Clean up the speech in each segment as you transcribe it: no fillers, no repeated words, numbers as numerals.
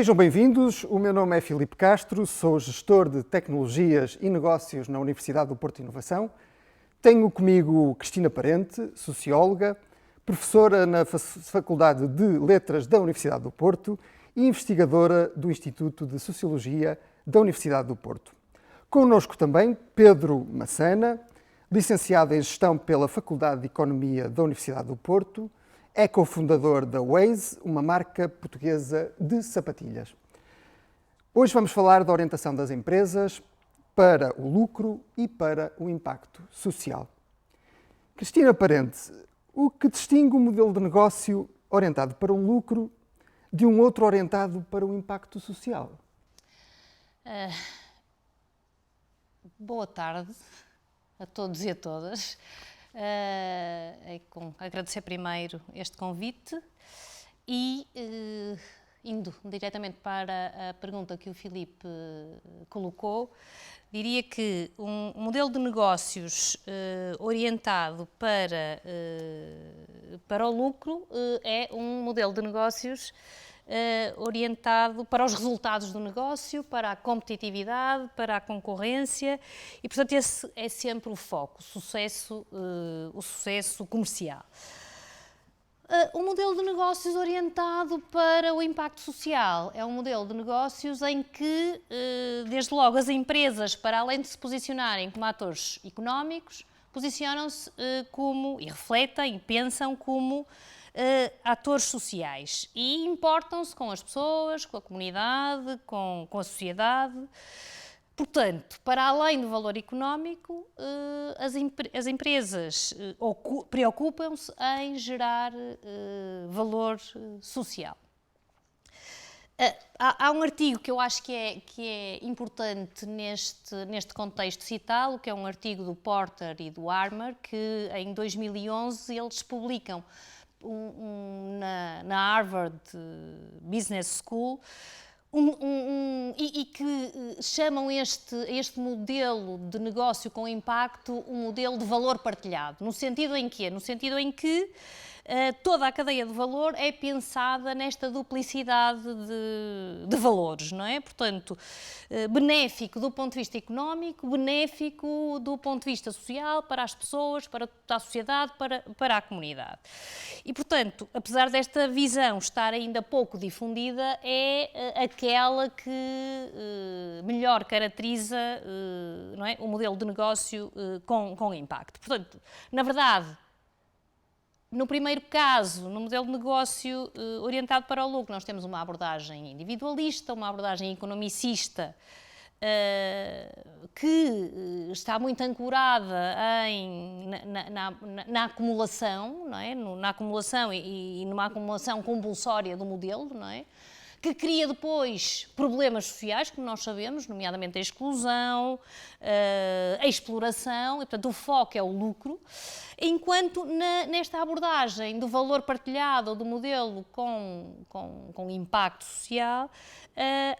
Sejam bem-vindos, o meu nome é Filipe Castro, sou gestor de tecnologias e negócios na Universidade do Porto Inovação. Tenho comigo Cristina Parente, socióloga, professora na Faculdade de Letras da Universidade do Porto e investigadora do Instituto de Sociologia da Universidade do Porto. Connosco também Pedro Massana, licenciado em Gestão pela Faculdade de Economia da Universidade do Porto, é cofundador da Waze, uma marca portuguesa de sapatilhas. Hoje vamos falar da orientação das empresas para o lucro e para o impacto social. Cristina Parente, o que distingue um modelo de negócio orientado para o lucro de um outro orientado para o impacto social? Boa tarde a todos e a todas. Agradecer primeiro este convite e, indo diretamente para a pergunta que o Filipe colocou, diria que um modelo de negócios orientado para o lucro é um modelo de negócios orientado para os resultados do negócio, para a competitividade, para a concorrência e, portanto, esse é sempre o foco, o sucesso comercial. Um modelo de negócios orientado para o impacto social é um modelo de negócios em que, desde logo, as empresas, para além de se posicionarem como atores económicos, posicionam-se como, e refletem e pensam como atores sociais e importam-se com as pessoas, com a comunidade, com a sociedade. Portanto, para além do valor económico, as empresas preocupam-se em gerar valor social. Há um artigo que eu acho que é importante neste contexto citá-lo, que é um artigo do Porter e do Armour, que em 2011 eles publicam na Harvard Business School, e que chamam este modelo de negócio com impacto um modelo de valor partilhado. No sentido em quê? No sentido em que toda a cadeia de valor é pensada nesta duplicidade de valores, não é? Portanto, benéfico do ponto de vista económico, benéfico do ponto de vista social, para as pessoas, para a sociedade, para a comunidade. E, portanto, apesar desta visão estar ainda pouco difundida, é aquela que melhor caracteriza não é, o modelo de negócio com impacto. Portanto, na verdade, no primeiro caso, no modelo de negócio orientado para o lucro, nós temos uma abordagem individualista, uma abordagem economicista, que está muito ancorada na acumulação, não é? Na acumulação e numa acumulação compulsória do modelo, não é? Que cria depois problemas sociais, como nós sabemos, nomeadamente a exclusão, a exploração, e portanto o foco é o lucro, enquanto nesta abordagem do valor partilhado ou do modelo com impacto social,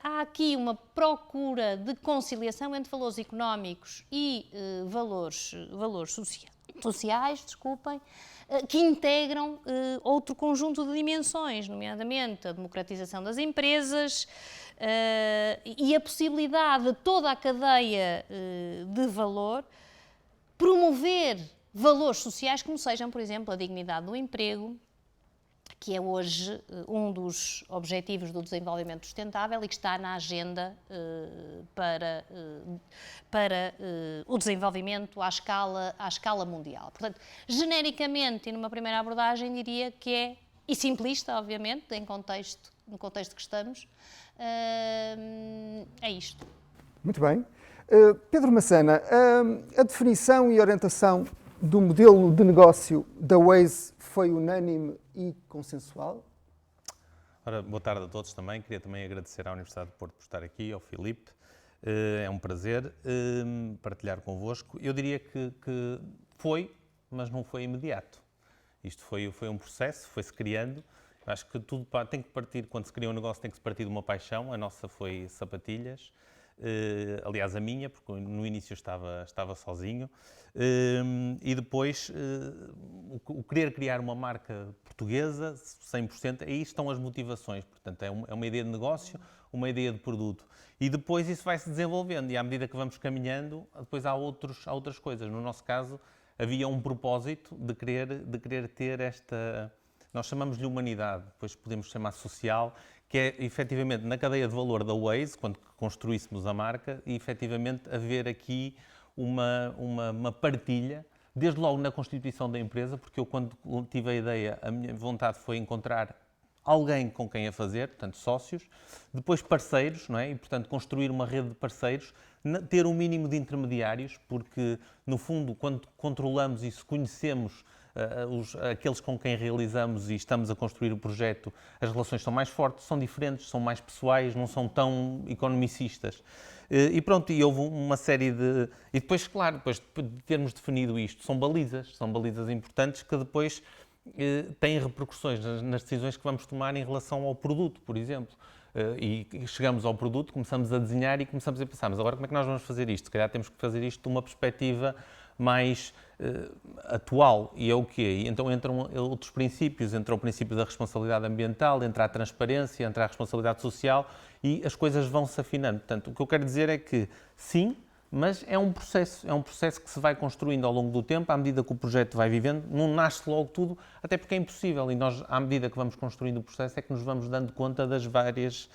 há aqui uma procura de conciliação entre valores económicos e valores sociais, que integram outro conjunto de dimensões, nomeadamente a democratização das empresas e a possibilidade de toda a cadeia de valor promover valores sociais como sejam, por exemplo, a dignidade do emprego, que é hoje um dos objetivos do desenvolvimento sustentável e que está na agenda para o desenvolvimento à escala mundial. Portanto, genericamente e numa primeira abordagem diria que é, e simplista, obviamente, no contexto que estamos, é isto. Muito bem. Pedro Massana, a definição e orientação do modelo de negócio da Waze foi unânime e consensual? Ora, boa tarde a todos também. Queria também agradecer à Universidade de Porto por estar aqui, ao Filipe. É um prazer partilhar convosco. Eu diria que foi, mas não foi imediato. Isto foi um processo, foi-se criando. Acho que tudo tem que partir, quando se cria um negócio, tem que se partir de uma paixão. A nossa foi sapatilhas. aliás a minha, porque no início estava sozinho, e depois o querer criar uma marca portuguesa, 100%, aí estão as motivações, portanto é uma ideia de negócio, uma ideia de produto. E depois isso vai se desenvolvendo e à medida que vamos caminhando, depois há outras coisas. No nosso caso, havia um propósito de querer ter esta, nós chamamos-lhe humanidade, depois podemos chamar social, que é efetivamente na cadeia de valor da Waze, quando construíssemos a marca, e efetivamente haver aqui uma partilha, desde logo na constituição da empresa, porque eu quando tive a ideia, a minha vontade foi encontrar alguém com quem a fazer, portanto sócios, depois parceiros, não é? E portanto construir uma rede de parceiros, ter um mínimo de intermediários, porque no fundo quando controlamos e se conhecemos aqueles com quem realizamos e estamos a construir o projeto, as relações são mais fortes, são diferentes, são mais pessoais, não são tão economicistas. E pronto, e houve uma série de... E depois, claro, depois de termos definido isto, são balizas importantes que depois têm repercussões nas decisões que vamos tomar em relação ao produto, por exemplo. E chegamos ao produto, começamos a desenhar e começamos a pensar, mas agora como é que nós vamos fazer isto? Se calhar temos que fazer isto de uma perspectiva mais atual. E é o quê? E então entram outros princípios, entra o princípio da responsabilidade ambiental, entra a transparência, entra a responsabilidade social e as coisas vão-se afinando. Portanto, o que eu quero dizer é que sim, mas é um processo que se vai construindo ao longo do tempo, à medida que o projeto vai vivendo, não nasce logo tudo, até porque é impossível, e nós, à medida que vamos construindo o processo, é que nos vamos dando conta das várias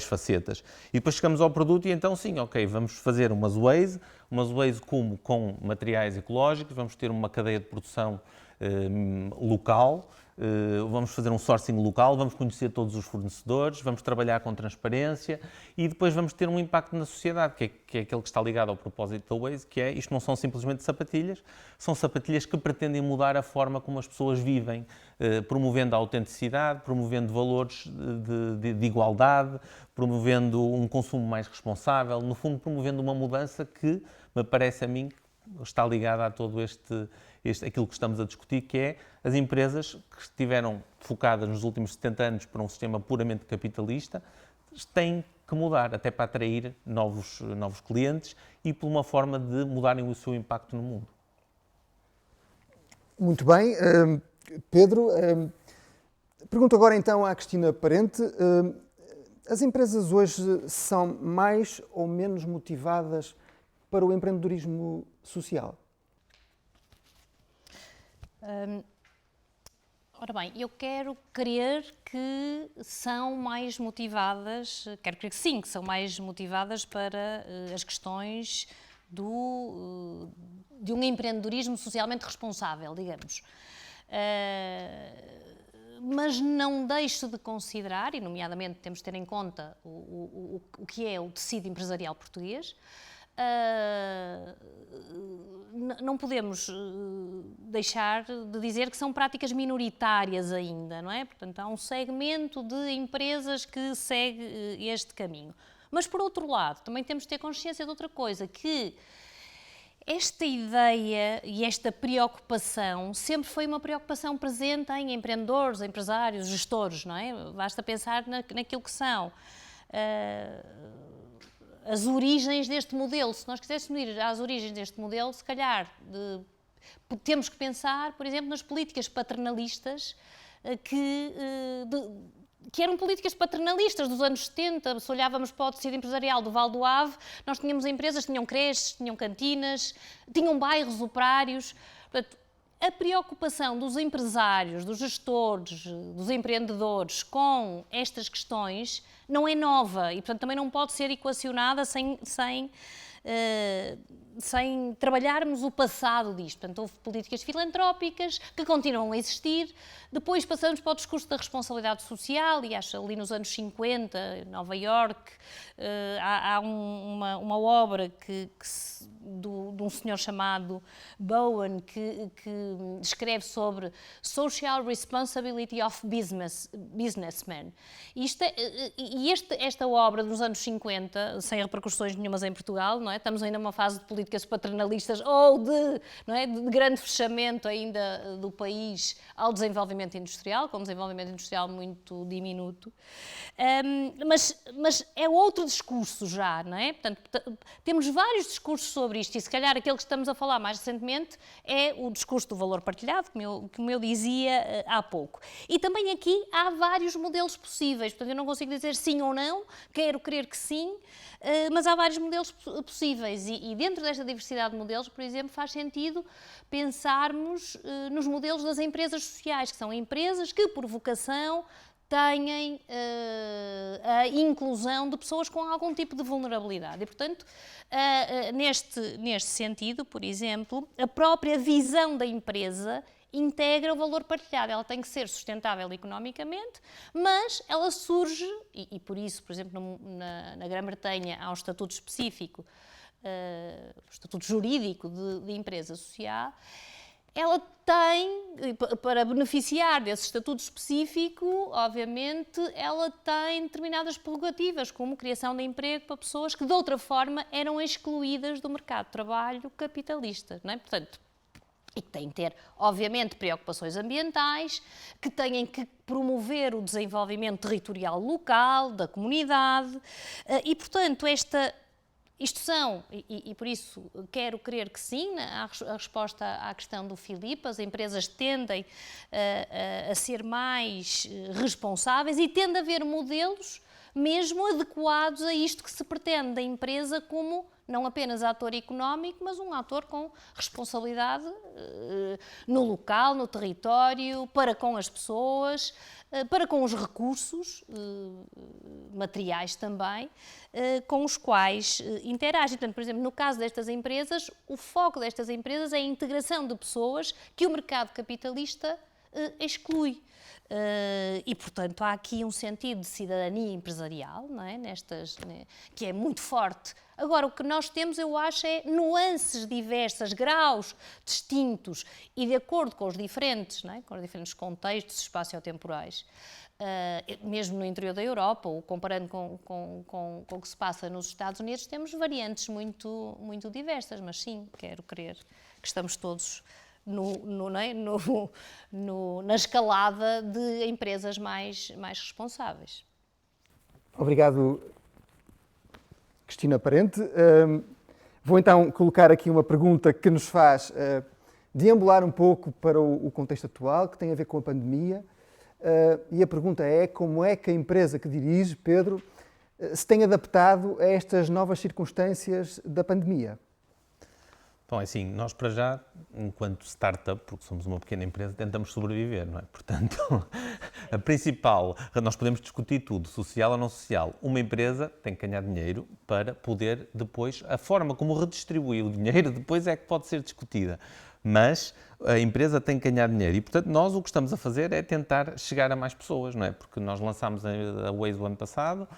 facetas. E depois chegamos ao produto e então sim, ok, vamos fazer umas Waze como com materiais ecológicos, vamos ter uma cadeia de produção local, vamos fazer um sourcing local, vamos conhecer todos os fornecedores, vamos trabalhar com transparência e depois vamos ter um impacto na sociedade, que é aquele que está ligado ao propósito da Waze, que é, isto não são simplesmente sapatilhas, são sapatilhas que pretendem mudar a forma como as pessoas vivem, promovendo a autenticidade, promovendo valores de igualdade, promovendo um consumo mais responsável, no fundo promovendo uma mudança que, me parece a mim, está ligada a todo aquilo que estamos a discutir, que é as empresas que estiveram focadas nos últimos 70 anos para um sistema puramente capitalista, têm que mudar, até para atrair novos clientes e por uma forma de mudarem o seu impacto no mundo. Muito bem. Pedro, pergunto agora então à Cristina Parente. As empresas hoje são mais ou menos motivadas para o empreendedorismo social? Ora bem, eu quero crer que são mais motivadas, quero crer que sim, que são mais motivadas para as questões de um empreendedorismo socialmente responsável, digamos. Mas não deixo de considerar, e nomeadamente temos de ter em conta o que é o tecido empresarial português, não podemos deixar de dizer que são práticas minoritárias ainda, não é? Portanto, há um segmento de empresas que segue este caminho. Mas, por outro lado, também temos de ter consciência de outra coisa, que esta ideia e esta preocupação sempre foi uma preocupação presente em empreendedores, empresários, gestores, não é? Basta pensar naquilo que são as origens deste modelo. Se nós quiséssemos ir às origens deste modelo, se calhar temos que pensar, por exemplo, nas políticas paternalistas que eram políticas paternalistas dos anos 70, se olhávamos para o tecido empresarial do Val do Ave, nós tínhamos empresas, tinham creches, tinham cantinas, tinham bairros operários. Portanto, a preocupação dos empresários, dos gestores, dos empreendedores com estas questões não é nova e, portanto, também não pode ser equacionada sem trabalharmos o passado disto. Portanto, houve políticas filantrópicas que continuam a existir. Depois passamos para o discurso da responsabilidade social e acho ali nos anos 50, em Nova Iorque, há uma obra de um senhor chamado Bowen, que escreve sobre Social Responsibility of Businessmen. Esta obra dos anos 50, sem repercussões nenhumas em Portugal, não é? Estamos ainda numa fase de políticas paternalistas ou de grande fechamento ainda do país ao desenvolvimento industrial, com um desenvolvimento industrial muito diminuto. Mas é outro discurso já, não é? Portanto, temos vários discursos sobre isto e se calhar aquele que estamos a falar mais recentemente é o discurso do valor partilhado, como eu dizia há pouco. E também aqui há vários modelos possíveis, portanto eu não consigo dizer sim ou não, quero crer que sim, mas há vários modelos possíveis e dentro desta diversidade de modelos, por exemplo, faz sentido pensarmos nos modelos das empresas sociais, que são empresas que, por vocação, têm a inclusão de pessoas com algum tipo de vulnerabilidade. E, portanto, neste sentido, por exemplo, a própria visão da empresa integra o valor partilhado. Ela tem que ser sustentável economicamente, mas ela surge, e por isso, por exemplo, na Grã-Bretanha há um estatuto específico, um estatuto jurídico de empresa social. Ela tem, para beneficiar desse estatuto específico, obviamente, ela tem determinadas prerrogativas, como criação de emprego para pessoas que, de outra forma, eram excluídas do mercado de trabalho capitalista, não é? Portanto, e que têm que ter, obviamente, preocupações ambientais, que têm que promover o desenvolvimento territorial local, da comunidade, e, portanto, isto são, e por isso quero crer que sim, a resposta à questão do Filipe, as empresas tendem a ser mais responsáveis e tende a haver modelos mesmo adequados a isto que se pretende da empresa como não apenas ator económico, mas um ator com responsabilidade no local, no território, para com as pessoas, para com os recursos materiais também, com os quais interagem. Portanto, por exemplo, no caso destas empresas, o foco destas empresas é a integração de pessoas que o mercado capitalista exclui. E, portanto, há aqui um sentido de cidadania empresarial, não é? Que é muito forte. Agora, o que nós temos, eu acho, é nuances diversas, graus distintos e de acordo com os diferentes, não é? Com os diferentes contextos espaciotemporais, mesmo no interior da Europa, ou comparando com o que se passa nos Estados Unidos, temos variantes muito, muito diversas, mas sim, quero crer que estamos todos na escalada de empresas mais responsáveis. Obrigado, Cristina Parente. Vou então colocar aqui uma pergunta que nos faz deambular um pouco para o contexto atual, que tem a ver com a pandemia. E a pergunta é: como é que a empresa que dirige, Pedro, se tem adaptado a estas novas circunstâncias da pandemia? Bom, é assim, nós para já, enquanto startup, porque somos uma pequena empresa, tentamos sobreviver, não é? Portanto, a principal, nós podemos discutir tudo, social ou não social. Uma empresa tem que ganhar dinheiro para poder depois, a forma como redistribuir o dinheiro depois é que pode ser discutida. Mas a empresa tem que ganhar dinheiro e, portanto, nós o que estamos a fazer é tentar chegar a mais pessoas, não é? Porque nós lançámos a Waze o ano passado,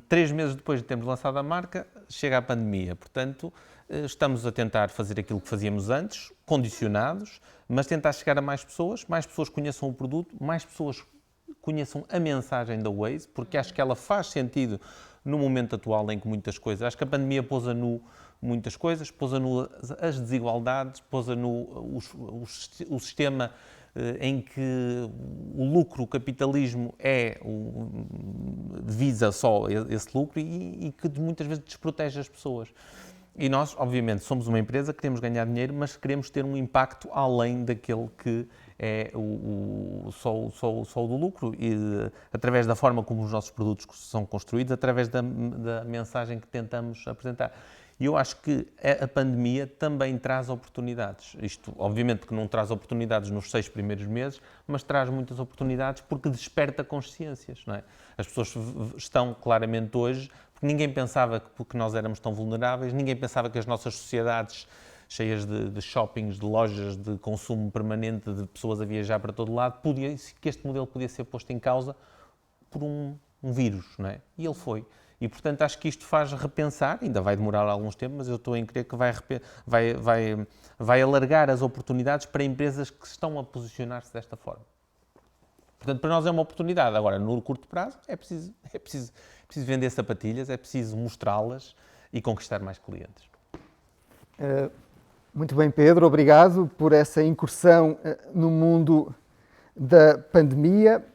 3 meses depois de termos lançado a marca, chega a pandemia. Portanto, estamos a tentar fazer aquilo que fazíamos antes, condicionados, mas tentar chegar a mais pessoas conheçam o produto, mais pessoas conheçam a mensagem da Waze, porque acho que ela faz sentido no momento atual em que muitas coisas... Acho que a pandemia pôs a nu muitas coisas, pôs a nu as desigualdades, pôs a nu o sistema em que o lucro, o capitalismo visa só esse lucro e que muitas vezes desprotege as pessoas. E nós, obviamente, somos uma empresa que queremos ganhar dinheiro, mas queremos ter um impacto além daquele que é só o do lucro, e através da forma como os nossos produtos são construídos, através da mensagem que tentamos apresentar. E eu acho que a pandemia também traz oportunidades. Isto, obviamente, que não traz oportunidades nos 6 primeiros meses, mas traz muitas oportunidades porque desperta consciências, não é? As pessoas estão claramente hoje, porque ninguém pensava que nós éramos tão vulneráveis, ninguém pensava que as nossas sociedades cheias de shoppings, de lojas, de consumo permanente, de pessoas a viajar para todo lado, que este modelo podia ser posto em causa por um vírus, não é? E ele foi. E, portanto, acho que isto faz repensar, ainda vai demorar alguns tempos, mas eu estou em crer que vai alargar as oportunidades para empresas que estão a posicionar-se desta forma. Portanto, para nós é uma oportunidade. Agora, no curto prazo, é preciso vender sapatilhas, é preciso mostrá-las e conquistar mais clientes. Muito bem, Pedro, obrigado por essa incursão no mundo da pandemia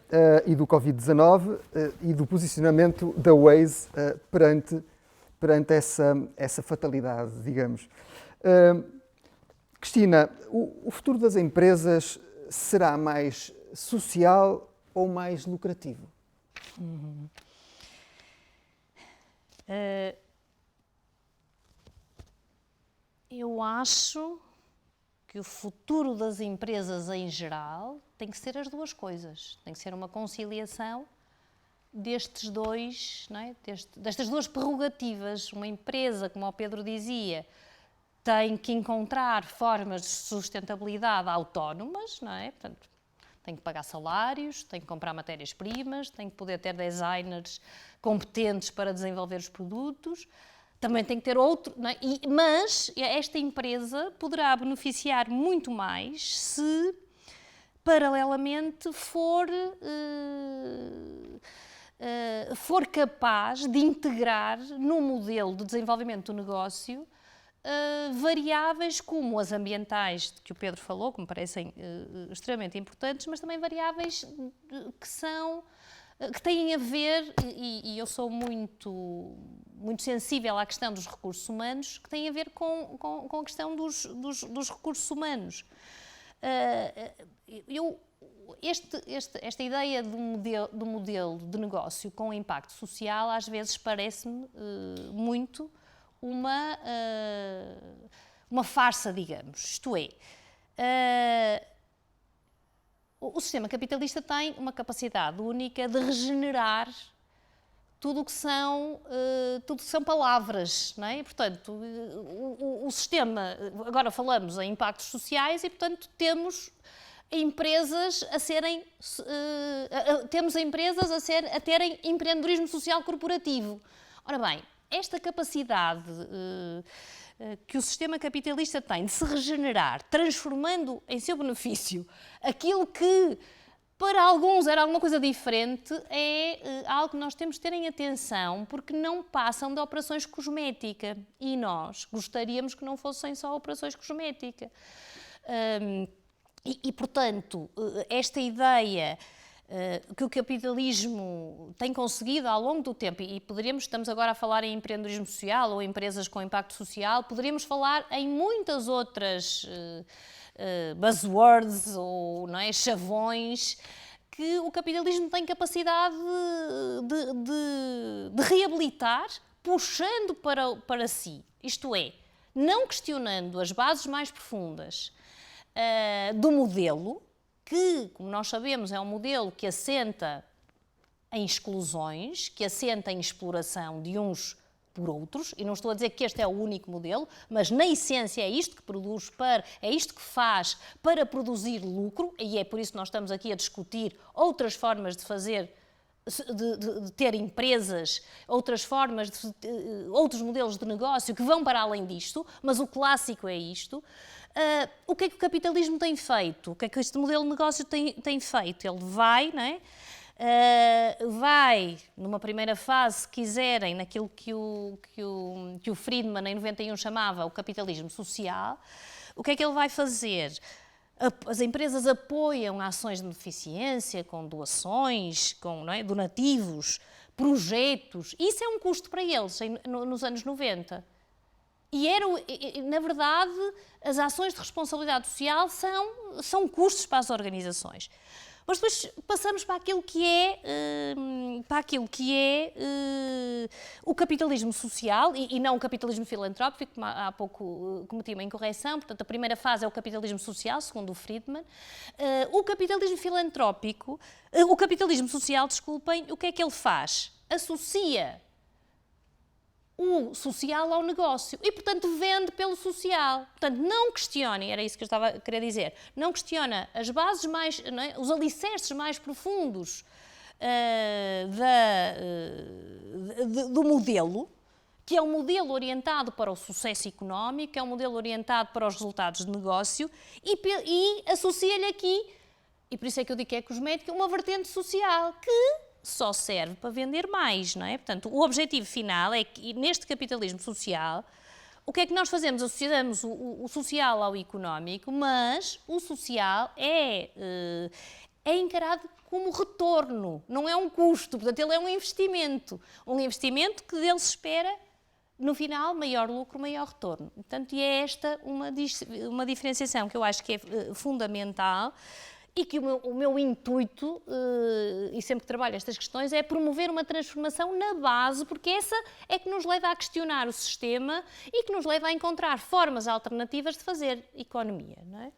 e do Covid-19 e do posicionamento da Waze perante essa fatalidade, digamos. Cristina, o futuro das empresas será mais social ou mais lucrativo? Eu acho que o futuro das empresas em geral tem que ser as duas coisas. Tem que ser uma conciliação destes dois, não é? Destas duas prerrogativas. Uma empresa, como o Pedro dizia, tem que encontrar formas de sustentabilidade autónomas, não é? Portanto, tem que pagar salários, tem que comprar matérias-primas, tem que poder ter designers competentes para desenvolver os produtos. Também tem que ter outro, não é? Mas esta empresa poderá beneficiar muito mais se, paralelamente, for capaz de integrar no modelo de desenvolvimento do negócio variáveis como as ambientais, que o Pedro falou, que me parecem extremamente importantes, mas também variáveis que têm a ver, e eu sou muito sensível à questão dos recursos humanos, que têm a ver com a questão dos recursos humanos. Esta ideia do modelo de negócio com impacto social, às vezes parece-me muito uma farsa, digamos. Isto é, o sistema capitalista tem uma capacidade única de regenerar tudo o que são palavras, não é? E, portanto, o sistema, agora falamos em impactos sociais e, portanto, temos empresas a terem empreendedorismo social corporativo. Ora bem, esta capacidade que o sistema capitalista tem de se regenerar, transformando em seu benefício aquilo que para alguns era alguma coisa diferente, é algo que nós temos de ter em atenção, porque não passam de operações cosmética. E nós gostaríamos que não fossem só operações cosmética. Portanto, esta ideia que o capitalismo tem conseguido ao longo do tempo, e estamos agora a falar em empreendedorismo social ou empresas com impacto social, poderíamos falar em muitas outras buzzwords ou, não é, chavões que o capitalismo tem capacidade de reabilitar, puxando para si. Isto é, não questionando as bases mais profundas do modelo, que, como nós sabemos, é um modelo que assenta em exclusões, que assenta em exploração de uns por outros, e não estou a dizer que este é o único modelo, mas na essência é isto que é isto que faz para produzir lucro, e é por isso que nós estamos aqui a discutir outras formas de fazer, de ter empresas, outras formas, outros modelos de negócio que vão para além disto, mas o clássico é isto. O que é que o capitalismo tem feito? O que é que este modelo de negócio tem feito? Ele vai, não é? Vai, numa primeira fase, se quiserem, naquilo que o Friedman em 91 chamava o capitalismo social. O que é que ele vai fazer? As empresas apoiam ações de beneficência com doações, com, não é, donativos, projetos. Isso é um custo para eles nos anos 90. E na verdade, as ações de responsabilidade social são custos para as organizações. Mas depois passamos para aquilo que é, o capitalismo social e não o capitalismo filantrópico, como há pouco cometi uma incorreção. Portanto, a primeira fase é o capitalismo social, segundo o Friedman. O capitalismo social, desculpem, o que é que ele faz? Associa o social ao negócio e, portanto, vende pelo social. Portanto, não questione, era isso que eu estava a querer dizer, não questiona as bases mais, não é, os alicerces mais profundos do modelo, que é um modelo orientado para o sucesso económico, é um modelo orientado para os resultados de negócio e associa-lhe aqui, e por isso é que eu digo que é cosmética, uma vertente social que só serve para vender mais, não é? Portanto, o objetivo final é que neste capitalismo social, o que é que nós fazemos? Associamos o social ao económico, mas o social é encarado como retorno, não é um custo, portanto ele é um investimento que dele se espera, no final, maior lucro, maior retorno. Portanto, e é esta uma diferenciação que eu acho que é fundamental e que o meu intuito, e sempre que trabalho estas questões, é promover uma transformação na base, porque essa é que nos leva a questionar o sistema e que nos leva a encontrar formas alternativas de fazer economia, não é?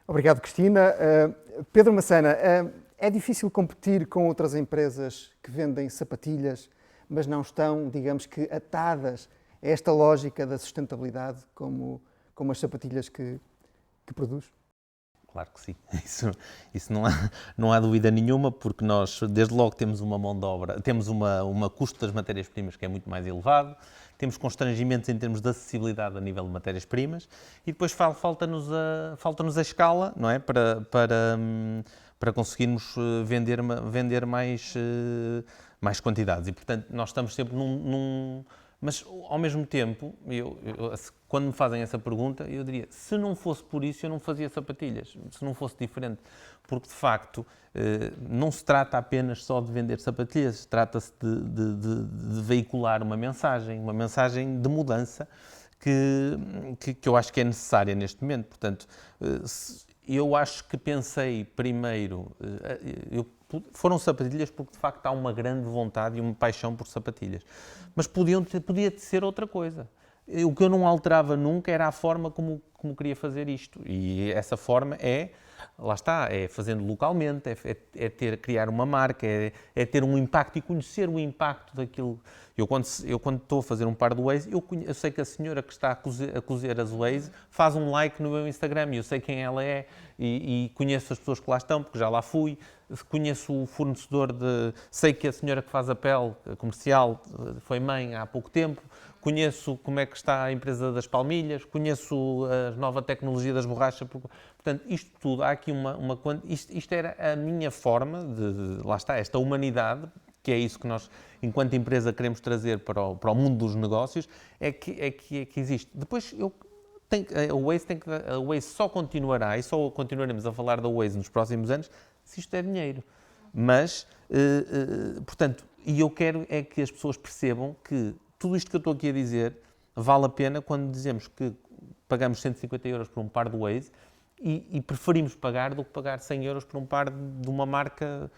Obrigado, Cristina. Pedro Massana, é difícil competir com outras empresas que vendem sapatilhas, mas não estão, digamos que, atadas a esta lógica da sustentabilidade como as sapatilhas que produz? Claro que sim, isso não há dúvida nenhuma, porque nós, desde logo, temos uma mão de obra, temos uma custo das matérias-primas que é muito mais elevado, temos constrangimentos em termos de acessibilidade a nível de matérias-primas e depois falta-nos a escala, não é? Para conseguirmos vender mais quantidades. E, portanto, nós estamos sempre Mas, ao mesmo tempo, quando me fazem essa pergunta, eu diria, se não fosse por isso, eu não fazia sapatilhas, se não fosse diferente. Porque, de facto, não se trata apenas só de vender sapatilhas, trata-se de veicular uma mensagem de mudança que eu acho que é necessária neste momento. Portanto, eu acho que pensei primeiro... Foram sapatilhas porque, de facto, há uma grande vontade e uma paixão por sapatilhas. Mas podia ser outra coisa. O que eu não alterava nunca era a forma como queria fazer isto. E essa forma lá está, é fazendo localmente, criar uma marca, é ter um impacto e conhecer o impacto daquilo. Eu quando estou a fazer um par de Waze, eu sei que a senhora que está a cozer as Waze faz um like no meu Instagram e eu sei quem ela é e conheço as pessoas que lá estão, porque já lá fui. Conheço o fornecedor sei que a senhora que faz a pele comercial foi mãe há pouco tempo, conheço como é que está a empresa das palmilhas, conheço a nova tecnologia das borrachas. Portanto, isto tudo, há aqui isto era a minha forma lá está, esta humanidade, que é isso que nós, enquanto empresa, queremos trazer para o mundo dos negócios, é que existe. Depois, a Waze só continuará, e só continuaremos a falar da Waze nos próximos anos, se isto é dinheiro. Mas, portanto, e eu quero é que as pessoas percebam que tudo isto que eu estou aqui a dizer vale a pena quando dizemos que pagamos 150 euros por um par de Waze e preferimos pagar do que pagar 100 euros por um par de uma marca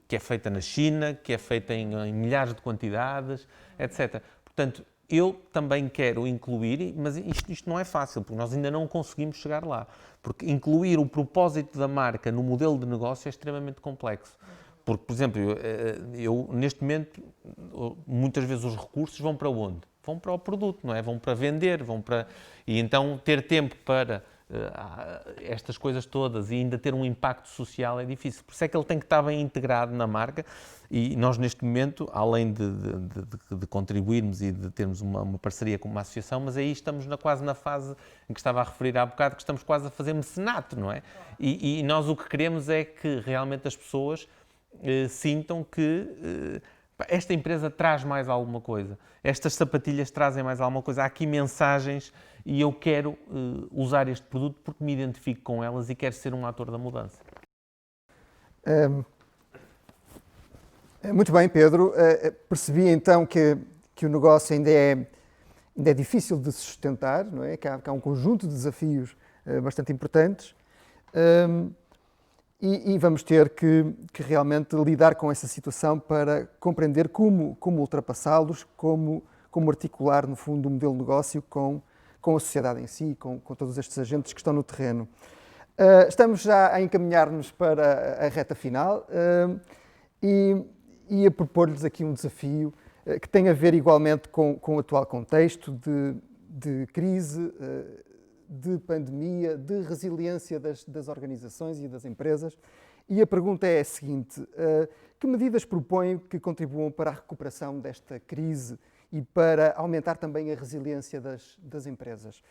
que é feita na China, que é feita em milhares de quantidades, etc. Portanto, eu também quero incluir, mas isto não é fácil, porque nós ainda não conseguimos chegar lá. Porque incluir o propósito da marca no modelo de negócio é extremamente complexo. Porque, por exemplo, eu neste momento, muitas vezes os recursos vão para onde? Vão para o produto, não é? Vão para vender, E então ter tempo para estas coisas todas e ainda ter um impacto social é difícil. Por isso é que ele tem que estar bem integrado na marca e nós neste momento, além de contribuirmos e de termos uma parceria com uma associação, mas aí estamos quase na fase em que estava a referir há bocado, que estamos quase a fazer mecenato, não é? E nós o que queremos é que realmente as pessoas sintam que esta empresa traz mais alguma coisa, estas sapatilhas trazem mais alguma coisa, há aqui mensagens e eu quero usar este produto porque me identifico com elas e quero ser um ator da mudança. Muito bem, Pedro. Percebi então que o negócio ainda é difícil de se sustentar, não é? Que há um conjunto de desafios bastante importantes. E vamos ter que realmente lidar com essa situação para compreender como ultrapassá-los, como articular, no fundo, o modelo de negócio com a sociedade em si, com todos estes agentes que estão no terreno. Estamos já a encaminhar-nos para a reta final e a propor-lhes aqui um desafio que tem a ver igualmente com o atual contexto de crise, de pandemia, de resiliência das organizações e das empresas. E a pergunta é a seguinte: que medidas propõe que contribuam para a recuperação desta crise e para aumentar também a resiliência das empresas?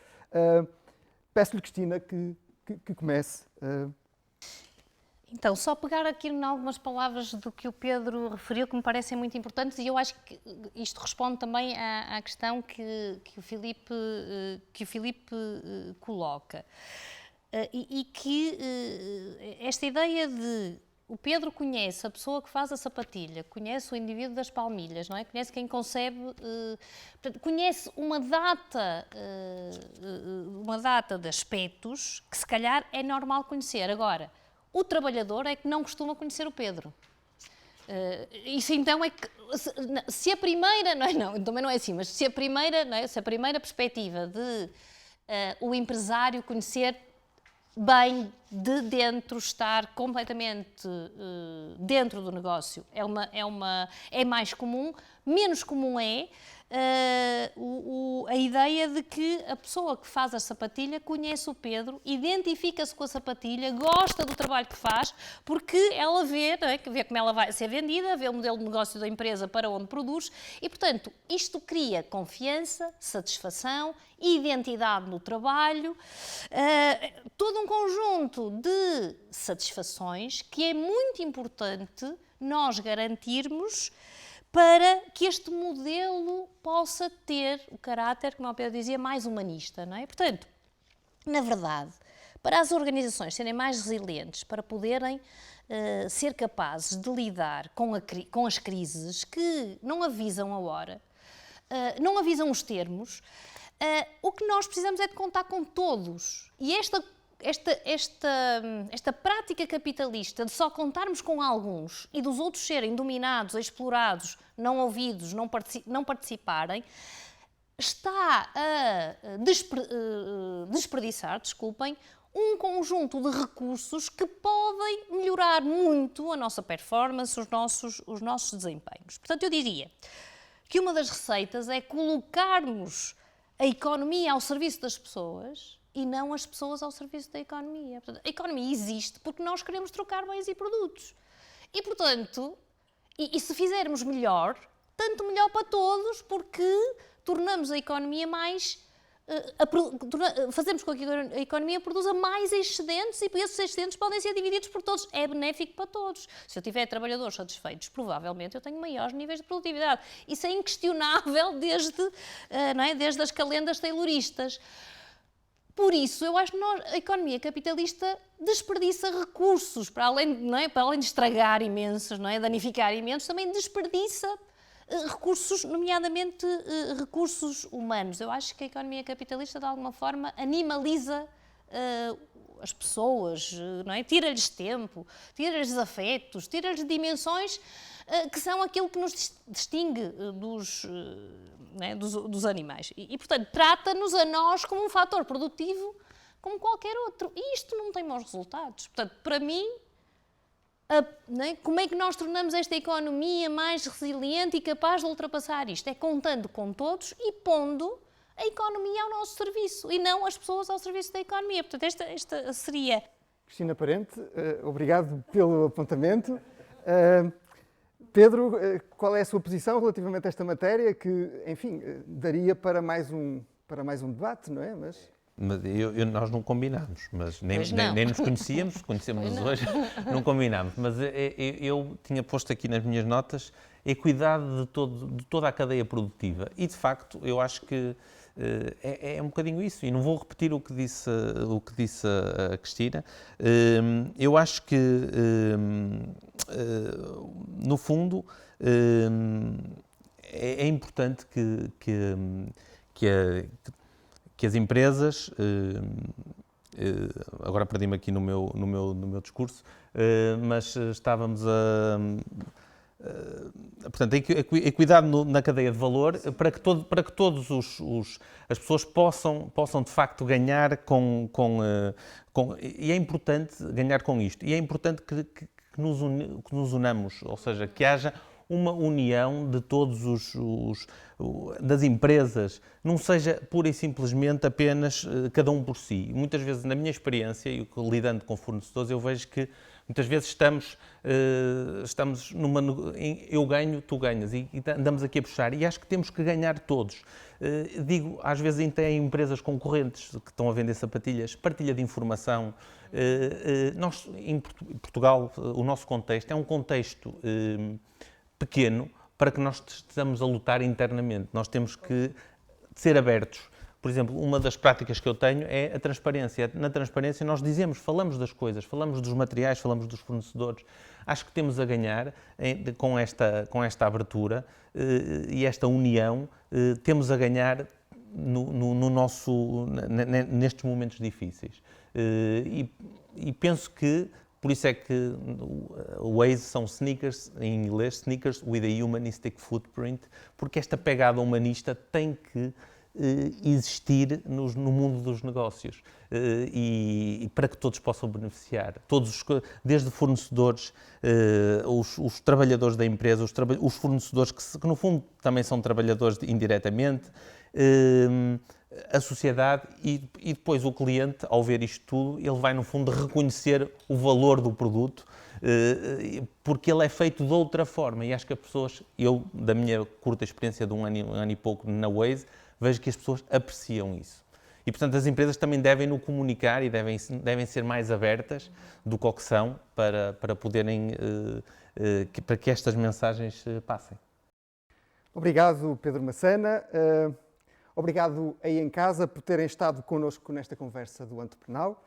Peço-lhe, Cristina, que comece. Então, só pegar aqui em algumas palavras do que o Pedro referiu, que me parecem muito importantes, e eu acho que isto responde também à questão que o Filipe coloca. E que esta ideia de o Pedro conhece a pessoa que faz a sapatilha, conhece o indivíduo das palmilhas, não é? Conhece quem concebe, portanto, conhece uma data de aspectos que se calhar é normal conhecer. Agora, o trabalhador é que não costuma conhecer o Pedro. Isso então é que, se a primeira, não, também não é assim, mas se a primeira, não é, se a primeira perspectiva de o empresário conhecer bem de dentro, estar completamente dentro do negócio é mais comum, menos comum é a ideia de que a pessoa que faz a sapatilha conhece o Pedro, identifica-se com a sapatilha, gosta do trabalho que faz, porque ela vê, não é? Vê como ela vai ser vendida, vê o modelo de negócio da empresa para onde produz e, portanto, isto cria confiança, satisfação, identidade no trabalho, todo um conjunto de satisfações que é muito importante nós garantirmos para que este modelo possa ter o caráter, como o Pedro dizia, mais humanista, não é? Portanto, na verdade, para as organizações serem mais resilientes, para poderem ser capazes de lidar com as crises que não avisam a hora, não avisam os termos, o que nós precisamos é de contar com todos. E esta prática capitalista de só contarmos com alguns e dos outros serem dominados, explorados, não ouvidos, não participarem, está a desperdiçar, um conjunto de recursos que podem melhorar muito a nossa performance, os nossos desempenhos. Portanto, eu diria que uma das receitas é colocarmos a economia ao serviço das pessoas e não as pessoas ao serviço da economia. Portanto, a economia existe porque nós queremos trocar bens e produtos. E, portanto, se fizermos melhor, tanto melhor para todos, porque tornamos a economia mais... fazemos com que a economia produza mais excedentes e esses excedentes podem ser divididos por todos. É benéfico para todos. Se eu tiver trabalhadores satisfeitos, provavelmente eu tenho maiores níveis de produtividade. Isso é inquestionável desde as calendas tayloristas. Por isso, eu acho que a economia capitalista desperdiça recursos, para além de estragar imensos, danificar imensos, também desperdiça recursos, nomeadamente recursos humanos. Eu acho que a economia capitalista, de alguma forma, animaliza as pessoas, tira-lhes tempo, tira-lhes afetos, tira-lhes dimensões que são aquilo que nos distingue dos animais. E, portanto, trata-nos a nós como um fator produtivo como qualquer outro. E isto não tem maus resultados. Portanto, para mim, como é que nós tornamos esta economia mais resiliente e capaz de ultrapassar isto? É contando com todos e pondo a economia ao nosso serviço e não as pessoas ao serviço da economia. Portanto, esta seria... Cristina Parente, obrigado pelo apontamento. Pedro, qual é a sua posição relativamente a esta matéria que, enfim, daria para mais um debate, não é? Nós não combinámos, mas nem nos conhecemos-nos hoje, não combinámos. Mas eu tinha posto aqui nas minhas notas a cuidado de toda a cadeia produtiva e, de facto, eu acho que é um bocadinho isso. E não vou repetir o que disse a Cristina. Eu acho que, no fundo, é importante que as empresas, agora perdi-me aqui no meu discurso, mas estávamos portanto, a cuidar na cadeia de valor para que todas as pessoas possam de facto ganhar e é importante ganhar com isto. E é importante que nos unamos, ou seja, que haja uma união de todos das empresas, não seja pura e simplesmente apenas cada um por si. Muitas vezes, na minha experiência, e lidando com fornecedores, eu vejo que Muitas vezes estamos eu ganho, tu ganhas, e andamos aqui a puxar, e acho que temos que ganhar todos. Digo, às vezes até em empresas concorrentes que estão a vender sapatilhas, partilha de informação. Nós, em Portugal, o nosso contexto é um contexto pequeno para que nós estejamos a lutar internamente. Nós temos que ser abertos. Por exemplo, uma das práticas que eu tenho é a transparência. Na transparência nós falamos das coisas, falamos dos materiais, falamos dos fornecedores. Acho que temos a ganhar com esta abertura e esta união, temos a ganhar nestes momentos difíceis. E penso que, por isso é que o Waze são sneakers, em inglês, sneakers with a humanistic footprint, porque esta pegada humanista tem que existir no mundo dos negócios e para que todos possam beneficiar. Desde fornecedores, os trabalhadores da empresa, os fornecedores que no fundo também são trabalhadores indiretamente, a sociedade e depois o cliente, ao ver isto tudo, ele vai no fundo reconhecer o valor do produto porque ele é feito de outra forma e acho que as pessoas, eu da minha curta experiência de um ano e pouco na Waze, vejo que as pessoas apreciam isso. E, portanto, as empresas também devem no comunicar e devem ser mais abertas do que são para poderem, para que estas mensagens passem. Obrigado, Pedro Massana. Obrigado aí em casa por terem estado connosco nesta conversa do Anteprenal.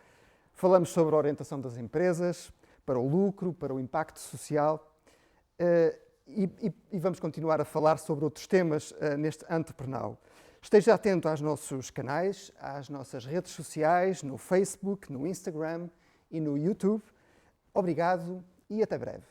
Falamos sobre a orientação das empresas, para o lucro, para o impacto social e vamos continuar a falar sobre outros temas neste Anteprenal. Esteja atento aos nossos canais, às nossas redes sociais, no Facebook, no Instagram e no YouTube. Obrigado e até breve.